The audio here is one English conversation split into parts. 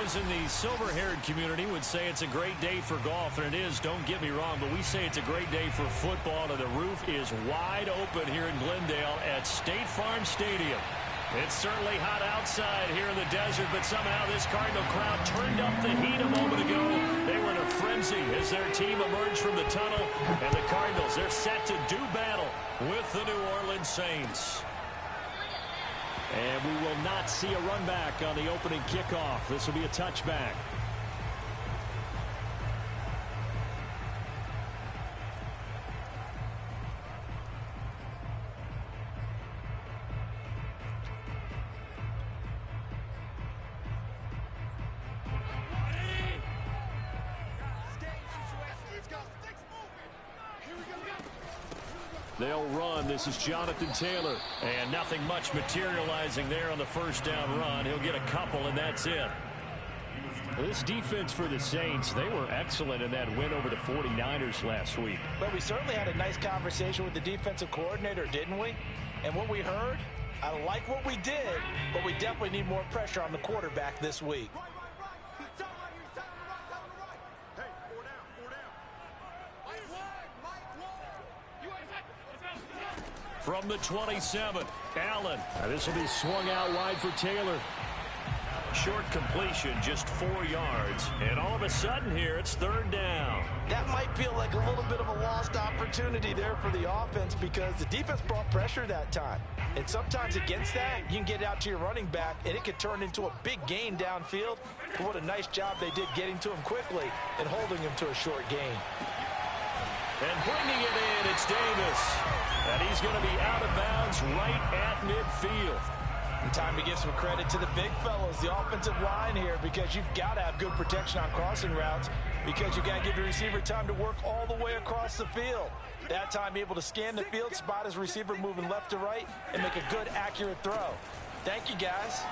Those in the silver-haired community would say it's a great day for golf, and it is, don't get me wrong, but we say it's a great day for football, and the roof is wide open here in Glendale at State Farm Stadium. It's certainly hot outside here in the desert, but somehow this Cardinal crowd turned up the heat a moment ago. They were in a frenzy as their team emerged from the tunnel, and the Cardinals, they're set to do battle with the New Orleans Saints. And we will not see a run back on the opening kickoff. This will be a touchback. They'll run. This is Jonathan Taylor. And nothing much materializing there on the first down run. He'll get a couple, and that's it. This defense for the Saints, they were excellent in that win over the 49ers last week. But we certainly had a nice conversation with the defensive coordinator, didn't we? And what we heard, I like what we did, but we definitely need more pressure on the quarterback this week. From the 27, Allen. This will be swung out wide for Taylor. Short completion, just 4 yards. And all of a sudden here, it's third down. That might feel like a little bit of a lost opportunity there for the offense because the defense brought pressure that time. And sometimes against that, you can get out to your running back, and it could turn into a big gain downfield. But what a nice job they did getting to him quickly and holding him to a short gain. And bringing it in, it's Davis. And he's going to be out of bounds right at midfield. And time to give some credit to the big fellows, the offensive line here, because you've got to have good protection on crossing routes because you've got to give the receiver time to work all the way across the field. That time able to scan the field, spot his receiver moving left to right, and make a good, accurate throw. Thank you, guys.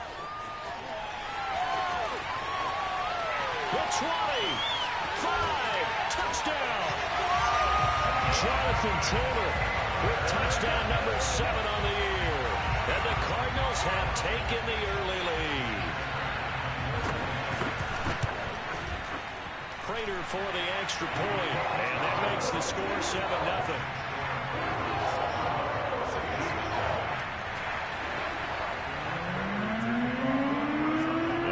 The 25, touchdown. Jonathan Taylor with touchdown number 7 on the year. And the Cardinals have taken the early lead. Prater for the extra point. And that makes the score 7-0.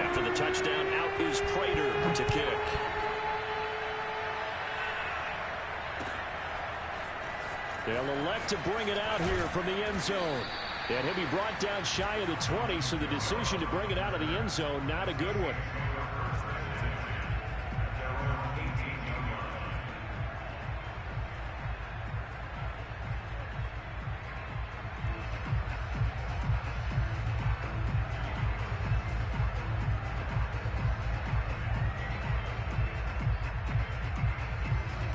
After the touchdown, out is Prater to kick. They'll elect to bring it out here from the end zone. And he'll be brought down shy of the 20, so the decision to bring it out of the end zone, not a good one.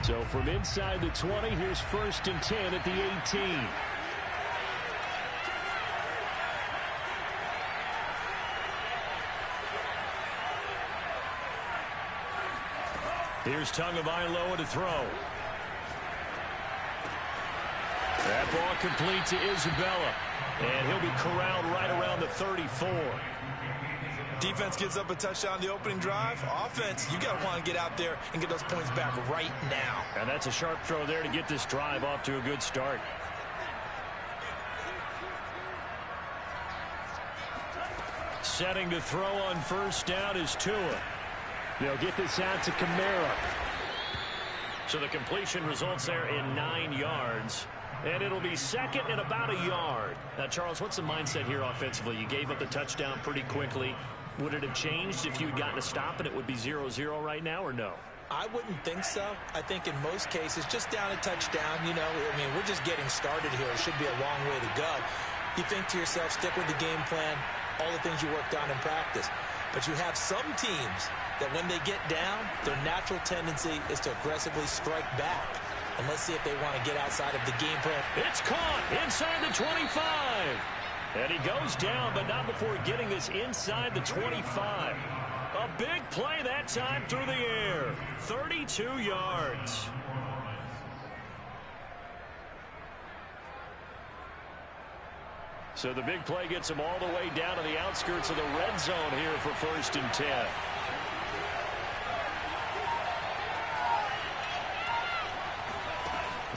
So from inside the 20, here's 1st and 10 at the 18. Here's Tagovailoa to throw. That ball complete to Isabella. And he'll be corralled right around the 34. Defense gives up a touchdown the opening drive. Offense, you got to want to get out there and get those points back right now. And that's a sharp throw there to get this drive off to a good start. Setting to throw on 1st down is Tua. They'll get this out to Kamara. So the completion results there in 9 yards. And it'll be 2nd and about a yard. Now, Charles, what's the mindset here offensively? You gave up the touchdown pretty quickly. Would it have changed if you had gotten a stop and it would be 0-0 right now, or no? I wouldn't think so. I think in most cases, just down a touchdown, you know, I mean, we're just getting started here. It should be a long way to go. You think to yourself, stick with the game plan, all the things you worked on in practice. But you have some teams that when they get down, their natural tendency is to aggressively strike back. And let's see if they want to get outside of the game plan. It's caught inside the 25. And he goes down, but not before getting this inside the 25. A big play that time through the air. 32 yards. So the big play gets him all the way down to the outskirts of the red zone here for 1st and 10.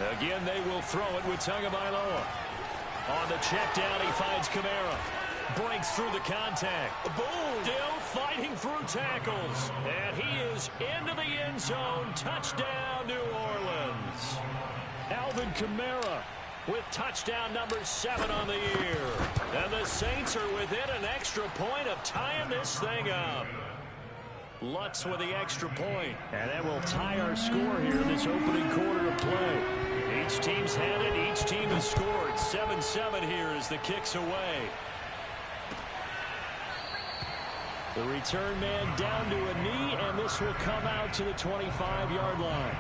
Again, they will throw it with Tagovailoa. On the check down, he finds Kamara. Breaks through the contact. Boom! Still fighting through tackles. And he is into the end zone. Touchdown, New Orleans. Alvin Kamara with touchdown number 7 on the year. And the Saints are within an extra point of tying this thing up. Lutz with the extra point. And that will tie our score here in this opening quarter of play. Each team's had it. Each team has scored. 7-7 here as the kick's away. The return man down to a knee, and this will come out to the 25-yard line.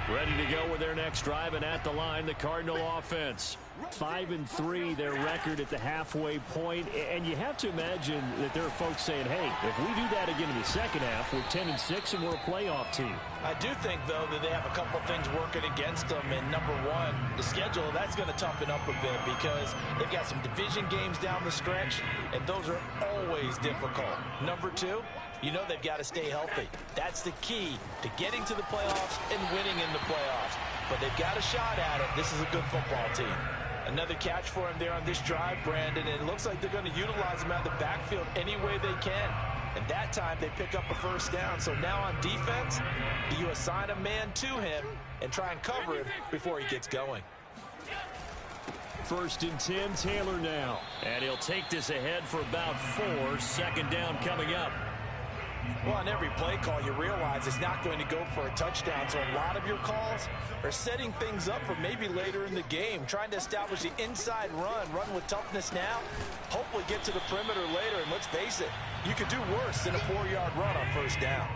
Ready to go with their next drive, and at the line, the Cardinal offense. 5-3, their record at the halfway point, and you have to imagine that there are folks saying, hey, if we do that again in the second half, we're 10-6 and we're a playoff team. I do think, though, that they have a couple things working against them, and number one, the schedule, that's going to toughen up a bit because they've got some division games down the stretch, and those are always difficult. Number two, you know they've got to stay healthy. That's the key to getting to the playoffs and winning in the playoffs. But they've got a shot at it. This is a good football team. Another catch for him there on this drive, Brandon, and it looks like they're going to utilize him out of the backfield any way they can. And that time they pick up a first down. So now on defense, do you assign a man to him and try and cover him before he gets going? 1st and 10, Taylor now. And he'll take this ahead for about 4. Second down coming up. Well, on every play call, you realize it's not going to go for a touchdown. So a lot of your calls are setting things up for maybe later in the game, trying to establish the inside run with toughness now, hopefully get to the perimeter later. And let's face it, you could do worse than a 4-yard run on first down.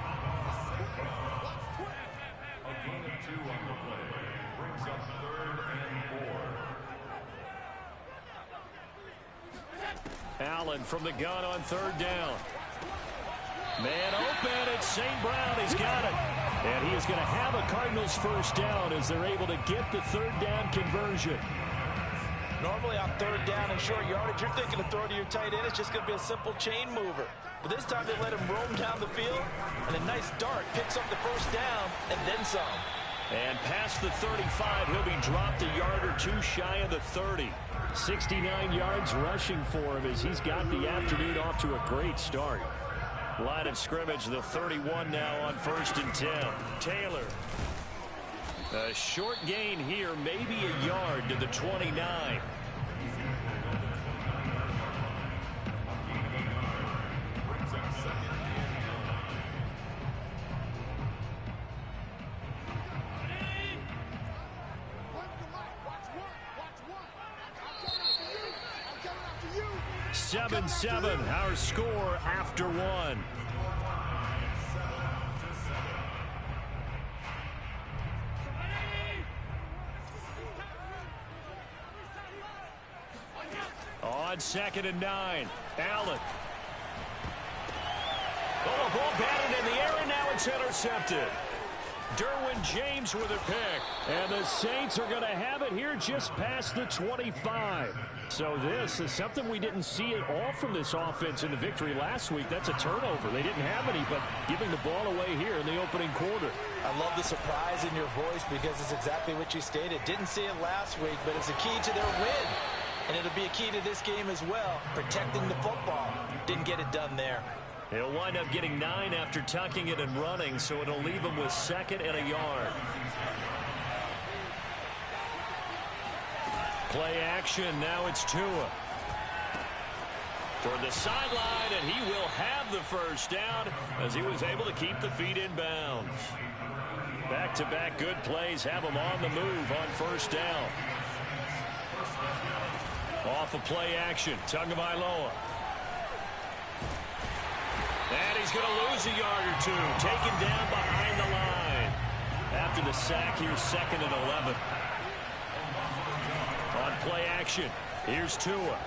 A gain of 2 on the play brings up 3rd and 4. Allen from the gun on 3rd down. Man open, it's St. Brown. He's got it. And he is going to have a Cardinals first down as they're able to get the 3rd down conversion. Normally on 3rd down and short yardage, you're thinking to throw to your tight end. It's just going to be a simple chain mover. But this time they let him roam down the field, and a nice dart picks up the first down and then some. And past the 35, he'll be dropped a yard or 2 shy of the 30. 69 yards rushing for him as he's got the afternoon off to a great start. Line of scrimmage, the 31 now on 1st and 10. Taylor. A short gain here, maybe a yard to the 29. Seven, our score after 1. On 2nd and 9, Allen. Oh, ball batted in the air, and now it's intercepted. Derwin James with a pick. And the Saints are going to have it here just past the 25. So this is something we didn't see at all from this offense in the victory last week. That's a turnover. They didn't have any, but giving the ball away here in the opening quarter. I love the surprise in your voice because it's exactly what you stated. Didn't see it last week, but it's a key to their win. And it'll be a key to this game as well, protecting the football. Didn't get it done there. He'll wind up getting 9 after tucking it and running, so it'll leave him with 2nd and a yard. Play action, now it's Tua. Toward the sideline, and he will have the first down as he was able to keep the feet in bounds. Back-to-back good plays have him on the move on 1st down. Off of play action, Tagovailoa. And he's going to lose a yard or 2. Taken down behind the line. After the sack, here's 2nd and 11. On play action, here's Tua.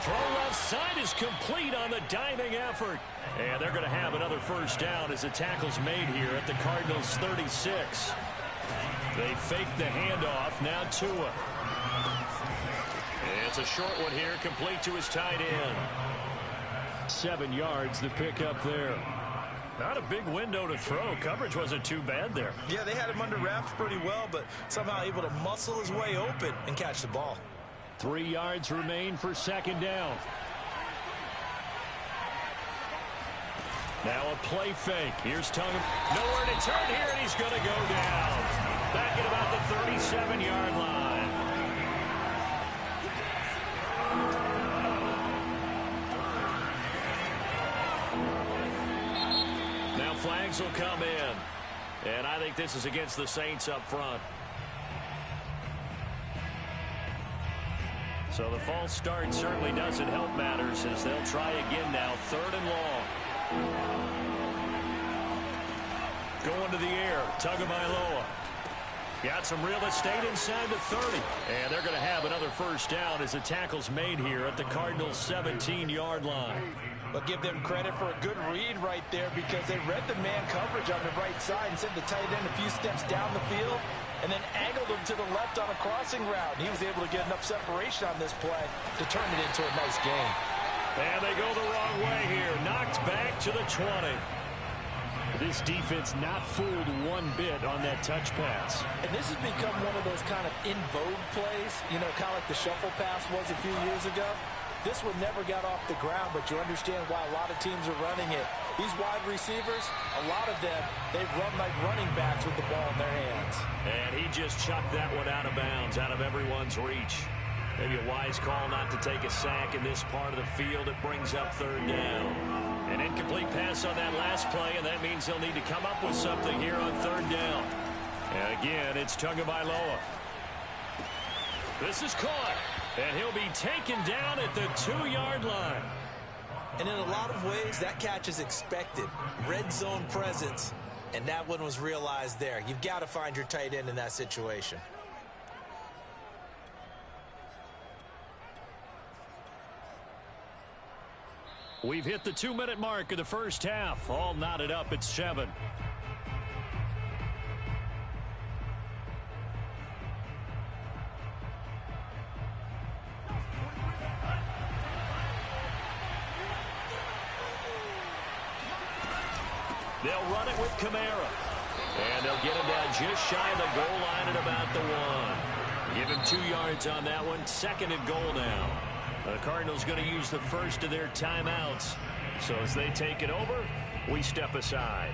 Throw left side is complete on the diving effort. And they're going to have another first down as the tackle's made here at the Cardinals 36. They fake the handoff, now Tua. It's a short one here, complete to his tight end. 7 yards the pick up there. Not a big window to throw. Coverage wasn't too bad there. Yeah, they had him under wraps pretty well, but somehow able to muscle his way open and catch the ball. 3 yards remain for second down. Now a play fake. Here's Tonga. Nowhere to turn here, and he's going to go down. Back at about the 37-yard line. Now flags will come in. And I think this is against the Saints up front. So the false start certainly doesn't help matters as they'll try again now. 3rd and long. Going to the air. Tagovailoa. Got some real estate inside the 30. And they're going to have another first down as the tackle's made here at the Cardinals' 17-yard line. But give them credit for a good read right there because they read the man coverage on the right side and sent the tight end a few steps down the field and then angled him to the left on a crossing route. And he was able to get enough separation on this play to turn it into a nice game. And they go the wrong way here. Knocked back to the 20. This defense not fooled one bit on that touch pass. And this has become one of those kind of in vogue plays, you know, kind of like the shuffle pass was a few years ago. This one never got off the ground, but you understand why a lot of teams are running it. These wide receivers, a lot of them, they've run like running backs with the ball in their hands. And he just chucked that one out of bounds, out of everyone's reach. Maybe a wise call not to take a sack in this part of the field. It brings up 3rd down. An incomplete pass on that last play, and that means they'll need to come up with something here on 3rd down. And again, it's Tagovailoa. This is caught, and he'll be taken down at the 2-yard line. And in a lot of ways, that catch is expected. Red zone presence, and that one was realized there. You've got to find your tight end in that situation. We've hit the 2-minute mark of the first half. All knotted up at 7. They'll run it with Kamara. And they'll get him down just shy of the goal line at about the 1. Give him 2 yards on that one. 2nd and goal now. The Cardinals going to use the first of their timeouts. So as they take it over, we step aside.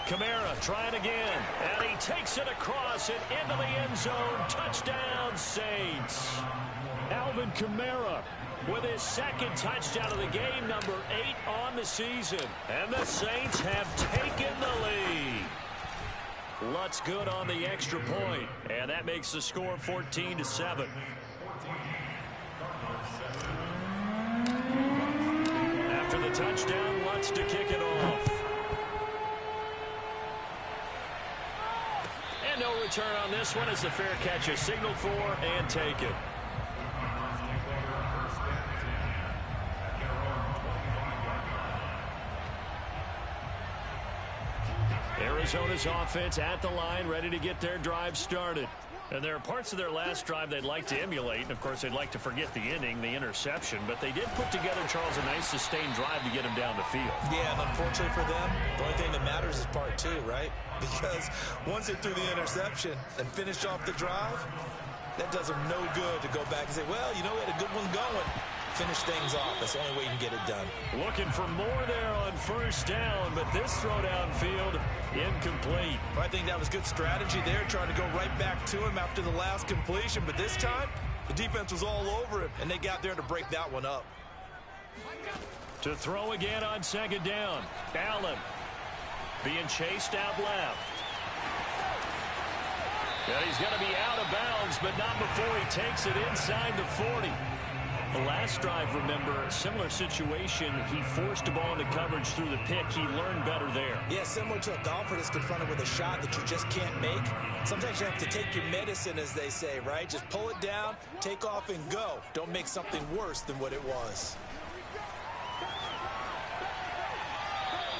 Kamara trying again. And he takes it across and into the end zone. Touchdown, Saints. Alvin Kamara with his 2nd touchdown of the game, number 8 on the season. And the Saints have taken the lead. Lutz good on the extra point, and that makes the score 14-7. After the touchdown, Lutz to kick it off. And no return on this one as the fair catch is signaled for and taken. Arizona's offense at the line, ready to get their drive started. And there are parts of their last drive they'd like to emulate. And, of course, they'd like to forget the inning, the interception. But they did put together, Charles, a nice sustained drive to get them down the field. Yeah, and unfortunately for them, the only thing that matters is part 2, right? Because once they threw the interception and finished off the drive, that does them no good to go back and say, well, you know, we had a good one going. Finish things off. That's the only way you can get it done. Looking for more there on first down, but this throw downfield incomplete. I think that was good strategy there, trying to go right back to him after the last completion. But this time, the defense was all over him, and they got there to break that one up. To throw again on 2nd down. Allen being chased out left. And he's going to be out of bounds, but not before he takes it inside the 40. The last drive, remember, similar situation. He forced the ball into coverage through the pick. He learned better there. Yeah, similar to a golfer that's confronted with a shot that you just can't make. Sometimes you have to take your medicine, as they say, right? Just pull it down, take off, and go. Don't make something worse than what it was.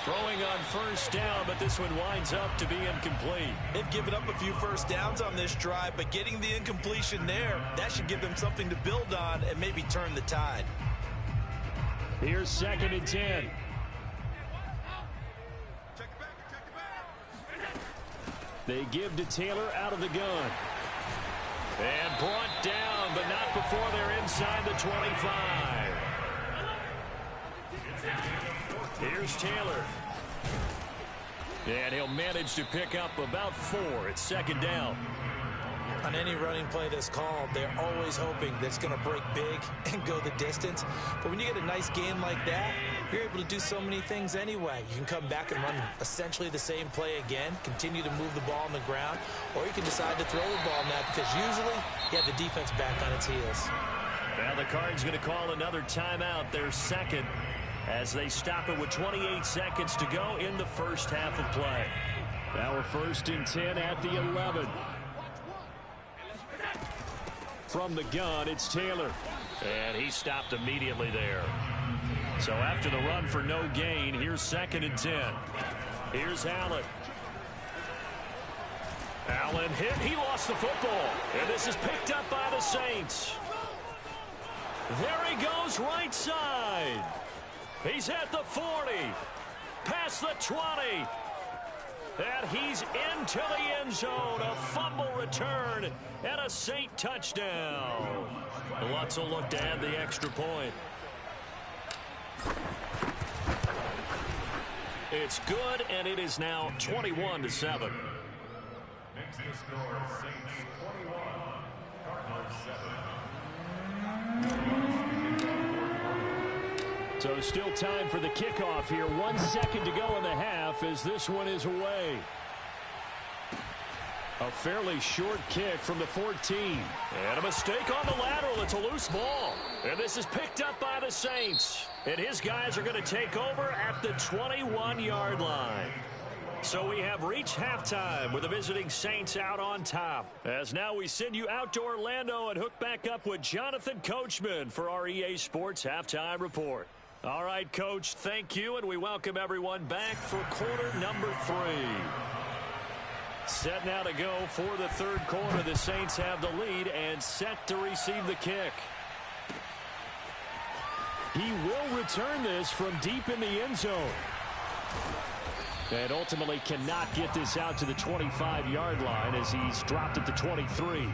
Throwing on first down, but this one winds up to be incomplete. They've given up a few first downs on this drive, but getting the incompletion there, that should give them something to build on and maybe turn the tide. Here's 2nd and 10. They give to Taylor out of the gun. And brought down, but not before they're inside the 25. Here's Taylor. And he'll manage to pick up about 4. It's 2nd down. On any running play that's called, they're always hoping that it's going to break big and go the distance. But when you get a nice game like that, you're able to do so many things anyway. You can come back and run essentially the same play again, continue to move the ball on the ground, or you can decide to throw the ball now because usually you have the defense back on its heels. Now the Cards going to call another timeout, their 2nd, as they stop it with 28 seconds to go in the first half of play. Now we're 1st and 10 at the 11. From the gun, it's Taylor. And he stopped immediately there. So after the run for no gain, here's 2nd and 10. Here's Allen. Allen hit. He lost the football. And this is picked up by the Saints. There he goes right side. He's at the 40. Past the 20. And he's into the end zone. A fumble return and a Saint touchdown. Lutz will look to add the extra point. It's good, and it is now 21-7. Makes the score Saints 21, Cardinals 7. So still time for the kickoff here. 1 second to go in the half as this one is away. A fairly short kick from the 14. And a mistake on the lateral. It's a loose ball. And this is picked up by the Saints. And his guys are going to take over at the 21-yard line. So we have reached halftime with the visiting Saints out on top. As now we send you out to Orlando and hook back up with Jonathan Coachman for our EA Sports Halftime Report. All right, Coach, thank you, and we welcome everyone back for quarter number 3. Set now to go for the third quarter. The Saints have the lead and set to receive the kick. He will return this from deep in the end zone. And ultimately cannot get this out to the 25-yard line as he's dropped at the 23.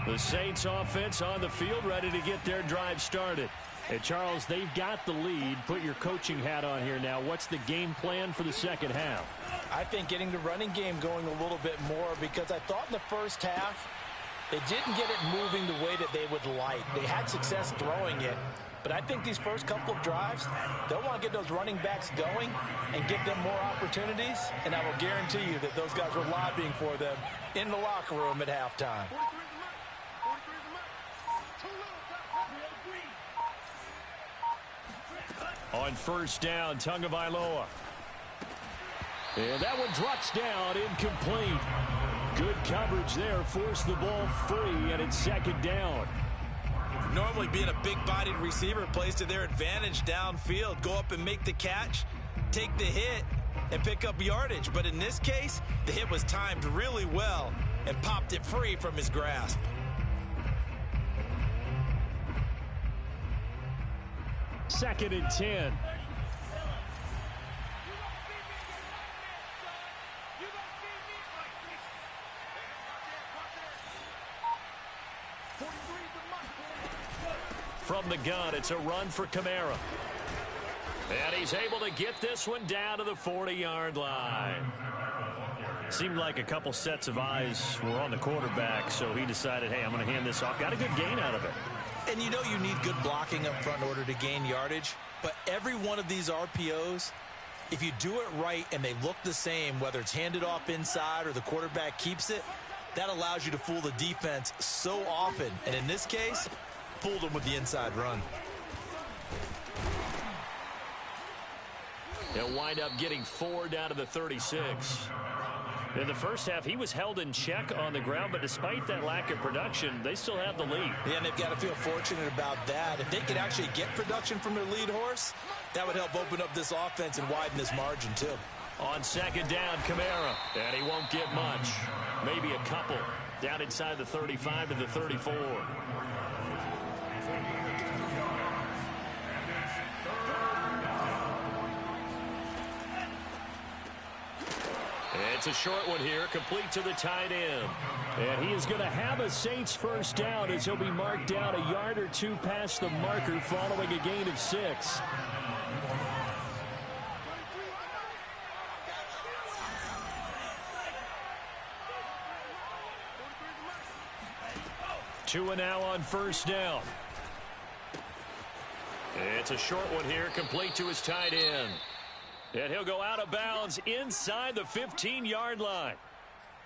The Saints offense on the field ready to get their drive started. And Charles, they've got the lead. Put your coaching hat on here now. What's the game plan for the second half? I think getting the running game going a little bit more because I thought in the first half they didn't get it moving the way that they would like. They had success throwing it. But I think these first couple of drives, they'll want to get those running backs going and give them more opportunities. And I will guarantee you that those guys were lobbying for them in the locker room at halftime. On first down, Tagovailoa. And that one drops down, incomplete. Good coverage there, forced the ball free, and it's second down. Normally being a big-bodied receiver plays to their advantage downfield. Go up and make the catch, take the hit, and pick up yardage. But in this case, the hit was timed really well and popped it free from his grasp. Second and 10. From the gun, it's a run for Kamara. And he's able to get this one down to the 40-yard line. Seemed like a couple sets of eyes were on the quarterback, so he decided, hey, I'm going to hand this off. Got a good gain out of it. And you know you need good blocking up front in order to gain yardage. But every one of these RPOs, if you do it right and they look the same, whether it's handed off inside or the quarterback keeps it, that allows you to fool the defense so often. And in this case, fooled them with the inside run. He'll wind up getting 4 down to the 36. In the first half, he was held in check on the ground, but despite that lack of production, they still have the lead. Yeah, and they've got to feel fortunate about that. If they could actually get production from their lead horse, that would help open up this offense and widen this margin, too. On second down, Kamara, and he won't get much. Maybe a couple. Down inside the 35 to the 34. It's a short one here, complete to the tight end. And he is going to have a Saints first down as he'll be marked down a yard or two past the marker following a gain of 6. Tua now on first down. It's a short one here, complete to his tight end. And he'll go out of bounds inside the 15-yard line.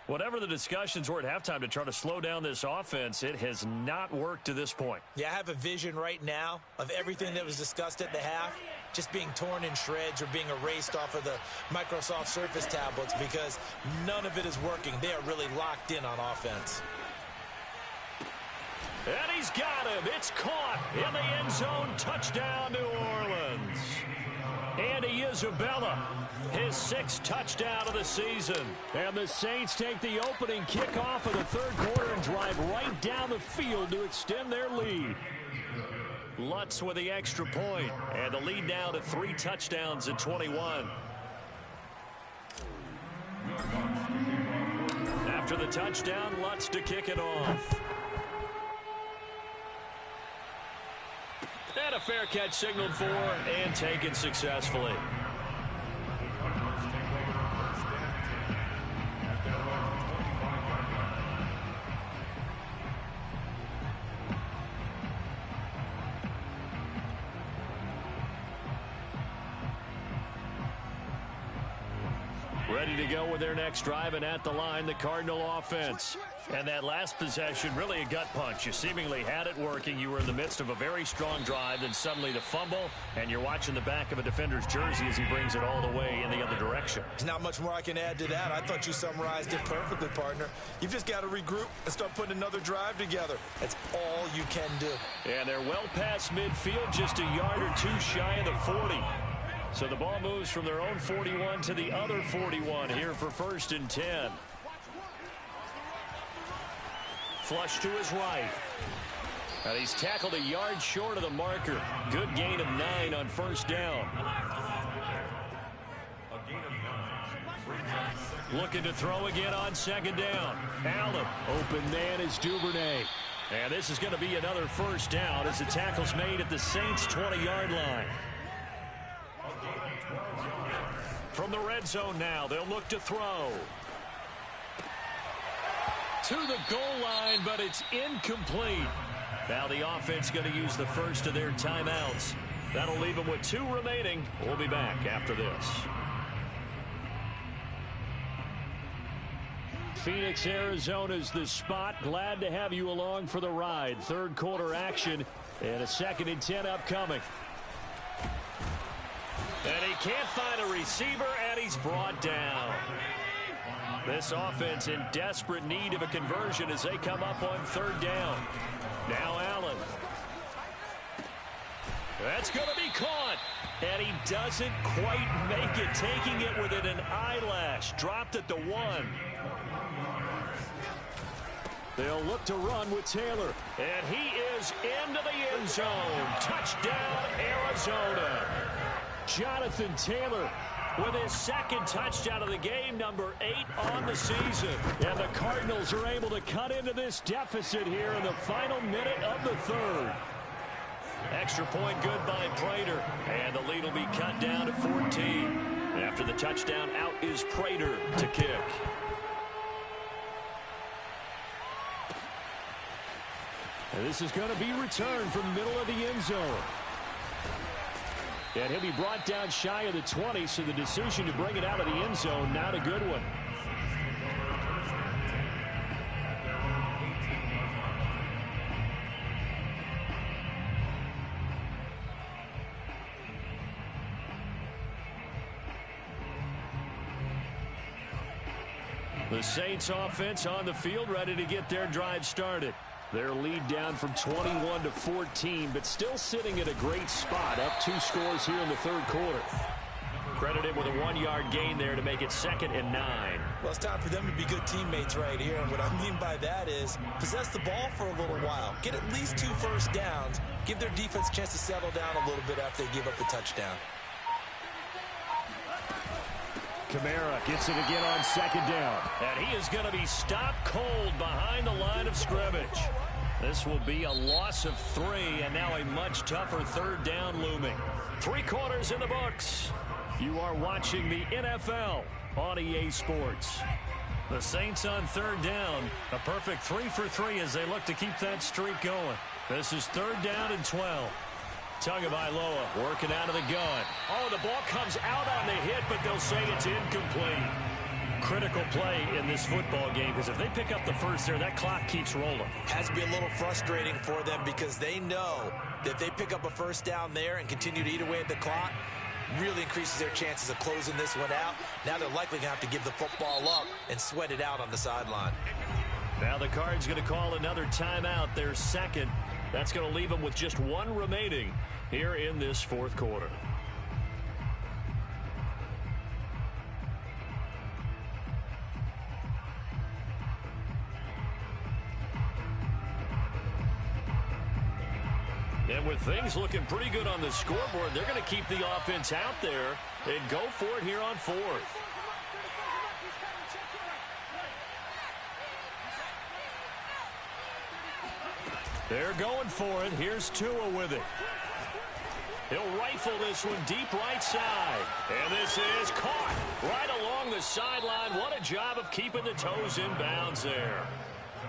Whatever the discussions were at halftime to try to slow down this offense, it has not worked to this point. Yeah, I have a vision right now of everything that was discussed at the half just being torn in shreds or being erased off of the Microsoft Surface tablets because none of it is working. They are really locked in on offense. And he's got him. It's caught in the end zone. Touchdown, New Orleans. Andy Isabella, his 6th touchdown of the season. And the Saints take the opening kickoff of the third quarter and drive right down the field to extend their lead. Lutz with the extra point, and the lead now to 3 touchdowns at 21. After the touchdown, Lutz to kick it off. And a fair catch signaled for and taken successfully. Ready to go with their next drive, and at the line, the Cardinal offense. And that last possession, really a gut punch. You seemingly had it working. You were in the midst of a very strong drive, then suddenly the fumble, and you're watching the back of a defender's jersey as he brings it all the way in the other direction. There's not much more I can add to that. I thought you summarized it perfectly, partner. You've just got to regroup and start putting another drive together. That's all you can do. And they're well past midfield, just a yard or two shy of the 40. So the ball moves from their own 41 to the other 41 here for 1st and 10. Flush to his right. And he's tackled a yard short of the marker. Good gain of 9 on first down. Looking to throw again on second down. Allen, open man is Duvernay. And this is going to be another first down as the tackle's made at the Saints' 20-yard line. From the red zone now, they'll look to throw. To the goal line, but it's incomplete. Now the offense going to use the first of their timeouts. That'll leave them with 2 remaining. We'll be back after this. Phoenix, Arizona's the spot. Glad to have you along for the ride. Third quarter action and a 2nd and 10 upcoming. And he can't find a receiver, and he's brought down. This offense in desperate need of a conversion as they come up on third down. Now Allen. That's going to be caught. And he doesn't quite make it, taking it within an eyelash. Dropped at the 1. They'll look to run with Taylor. And he is into the end zone. Touchdown, Arizona. Jonathan Taylor with his 2nd touchdown of the game, number 8 on the season. And the Cardinals are able to cut into this deficit here in the final minute of the 3rd. Extra point good by Prater. And the lead will be cut down to 14. After the touchdown, out is Prater to kick. And this is going to be returned from the middle of the end zone. And he'll be brought down shy of the 20, so the decision to bring it out of the end zone, not a good one. The Saints offense on the field, ready to get their drive started. Their lead down from 21 to 14, but still sitting at a great spot, up 2 scores here in the third quarter. Credited with a 1-yard gain there to make it 2nd and 9. Well, it's time for them to be good teammates right here. And what I mean by that is possess the ball for a little while. Get at least 2 first downs. Give their defense a chance to settle down a little bit after they give up the touchdown. Kamara gets it again on 2nd down. And he is going to be stopped cold behind the line of scrimmage. This will be a loss of 3, and now a much tougher 3rd down looming. 3 quarters in the books. You are watching the NFL on EA Sports. The Saints on 3rd down. A perfect 3 for 3 as they look to keep that streak going. This is 3rd down and 12. Tagovailoa working out of the gun. Oh, the ball comes out on the hit, but they'll say it's incomplete. Critical play in this football game, because if they pick up the first there, that clock keeps rolling. Has to be a little frustrating for them because they know that if they pick up a first down there and continue to eat away at the clock, really increases their chances of closing this one out. Now they're likely going to have to give the football up and sweat it out on the sideline. Now the Cards going to call another timeout, their 2nd. That's going to leave them with just 1 remaining here in this 4th quarter. And with things looking pretty good on the scoreboard, they're going to keep the offense out there and go for it here on 4th. They're going for it. Here's Tua with it. He'll rifle this one deep right side. And this is caught right along the sideline. What a job of keeping the toes in bounds there.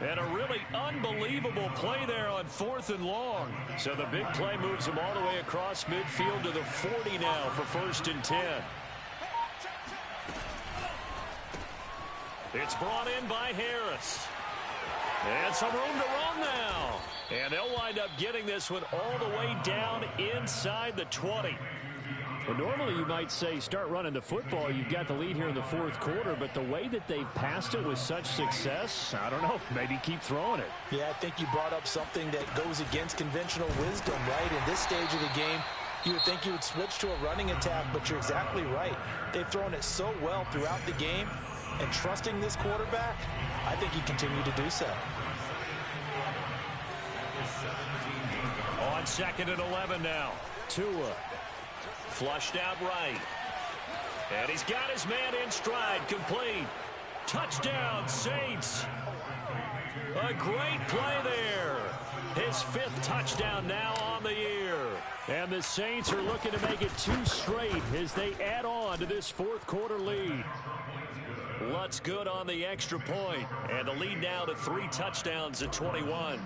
And a really unbelievable play there on 4th and long. So the big play moves them all the way across midfield to the 40 now for 1st and 10. It's brought in by Harris. And some room to run now. And they'll wind up getting this one all the way down inside the 20. Well, normally you might say start running the football. You've got the lead here in the 4th quarter, but the way that they've passed it with such success, I don't know, maybe keep throwing it. Yeah, I think you brought up something that goes against conventional wisdom, right? In this stage of the game, you would think you would switch to a running attack, but you're exactly right. They've thrown it so well throughout the game, and trusting this quarterback, I think you continue to do so. On 2nd and 11 now. Tua. Flushed out right. And he's got his man in stride. Complete. Touchdown, Saints. A great play there. His 5th touchdown now on the year. And the Saints are looking to make it 2 straight as they add on to this 4th quarter lead. Lutz good on the extra point. And the lead now to 3 touchdowns at 21.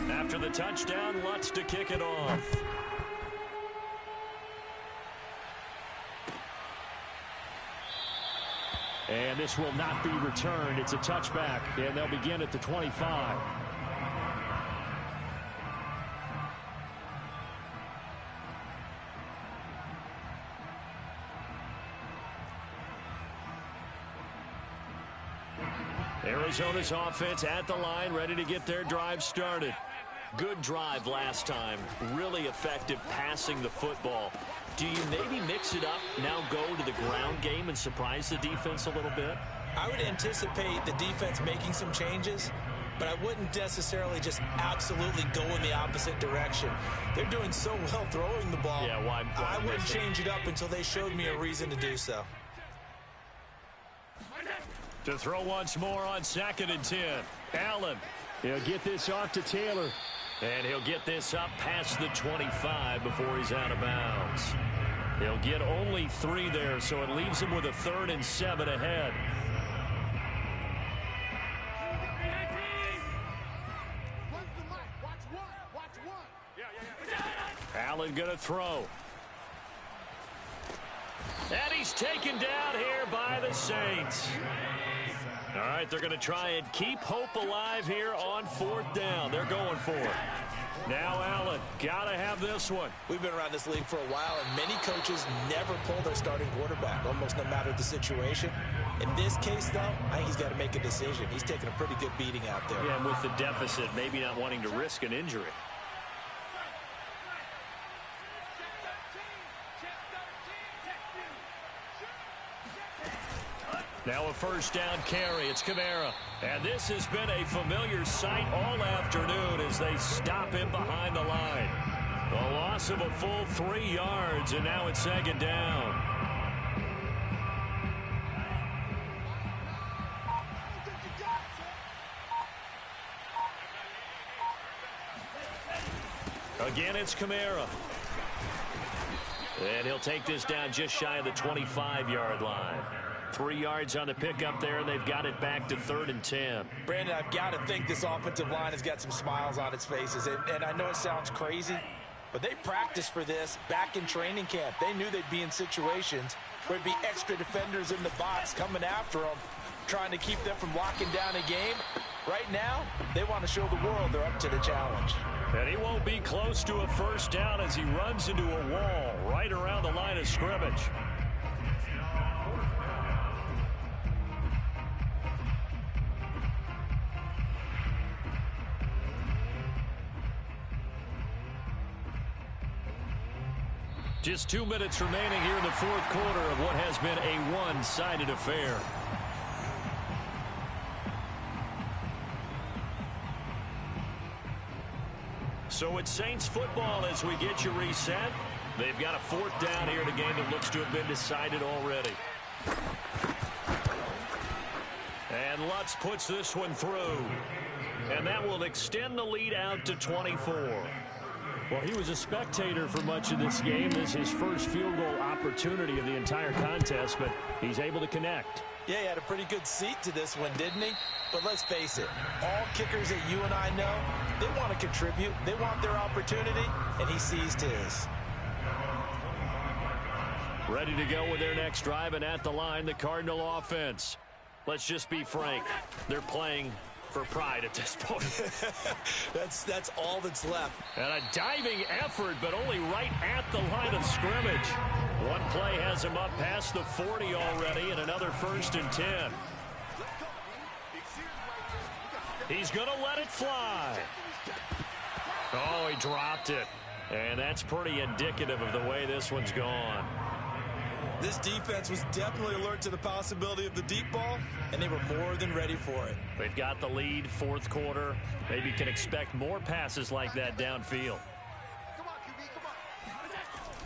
After the touchdown, Lutz to kick it off. And this will not be returned. It's a touchback, and they'll begin at the 25. Arizona's offense at the line, ready to get their drive started. Good drive last time. Really effective passing the football. Do you maybe mix it up, now go to the ground game and surprise the defense a little bit? I would anticipate the defense making some changes, but I wouldn't necessarily just absolutely go in the opposite direction. They're doing so well throwing the ball. Yeah, why I wouldn't change it up until they showed me a reason to do so. To throw once more on 2nd and 10. Allen. He'll get this off to Taylor. And he'll get this up past the 25 before he's out of bounds. He'll get only 3 there, so it leaves him with a 3rd and 7 ahead. Allen going to throw. And he's taken down here by the Saints. All right, they're going to try and keep hope alive here on 4th down. They're going for it. Now Allen, got to have this one. We've been around this league for a while, and many coaches never pull their starting quarterback, almost no matter the situation. In this case, though, I think he's got to make a decision. He's taking a pretty good beating out there. Yeah, and with the deficit, maybe not wanting to risk an injury. Now a first down carry. It's Kamara. And this has been a familiar sight all afternoon as they stop him behind the line. A loss of a full 3 yards, and now it's second down. Again, it's Kamara. And he'll take this down just shy of the 25-yard line. 3 yards on the pickup there, and they've got it back to 3rd and 10. Brandon, I've got to think this offensive line has got some smiles on its faces. And I know it sounds crazy, but they practiced for this back in training camp. They knew they'd be in situations where there'd be extra defenders in the box coming after them, trying to keep them from locking down a game. Right now, they want to show the world they're up to the challenge. And he won't be close to a first down as he runs into a wall right around the line of scrimmage. Just 2 minutes remaining here in the 4th quarter of what has been a one-sided affair. So it's Saints football as we get you reset. They've got a 4th down here in a game that looks to have been decided already. And Lutz puts this one through. And that will extend the lead out to 24. Well, he was a spectator for much of this game. This is his first field goal opportunity of the entire contest, but he's able to connect. Yeah, he had a pretty good seat to this one, didn't he? But let's face it, all kickers that you and I know, they want to contribute. They want their opportunity, and he seized his. Ready to go with their next drive, and at the line, the Cardinal offense. Let's just be frank. They're playing for pride at this point. That's all that's left. And a diving effort, but only right at the line of scrimmage. One play has him up past the 40 already, and another 1st and 10. He's going to let it fly. Oh, he dropped it. And that's pretty indicative of the way this one's gone. This defense was definitely alert to the possibility of the deep ball, and they were more than ready for it. They've got the lead, 4th quarter. Maybe you can expect more passes like that downfield.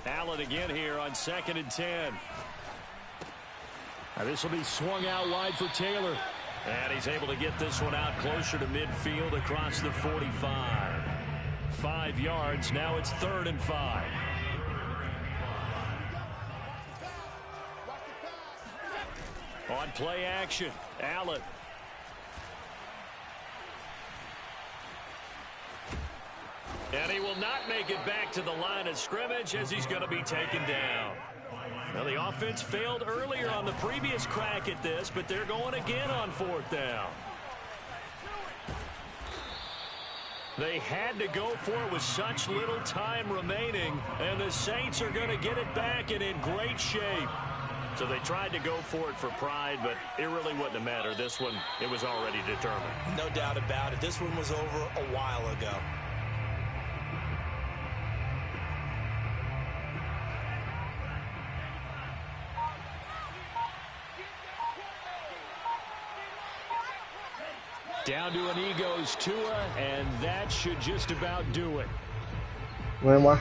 Allen again here on 2nd and 10. Now this will be swung out wide for Taylor. And he's able to get this one out closer to midfield across the 45. 5 yards. Now it's 3rd and 5. On play action, Allen. And he will not make it back to the line of scrimmage as he's going to be taken down. Now the offense failed earlier on the previous crack at this, but they're going again on 4th down. They had to go for it with such little time remaining, and the Saints are going to get it back and in great shape. So they tried to go for it for pride, but it really wouldn't have mattered. This one, it was already determined. No doubt about it. This one was over a while ago. Down to an E goes Tua, and that should just about do it. Bueno,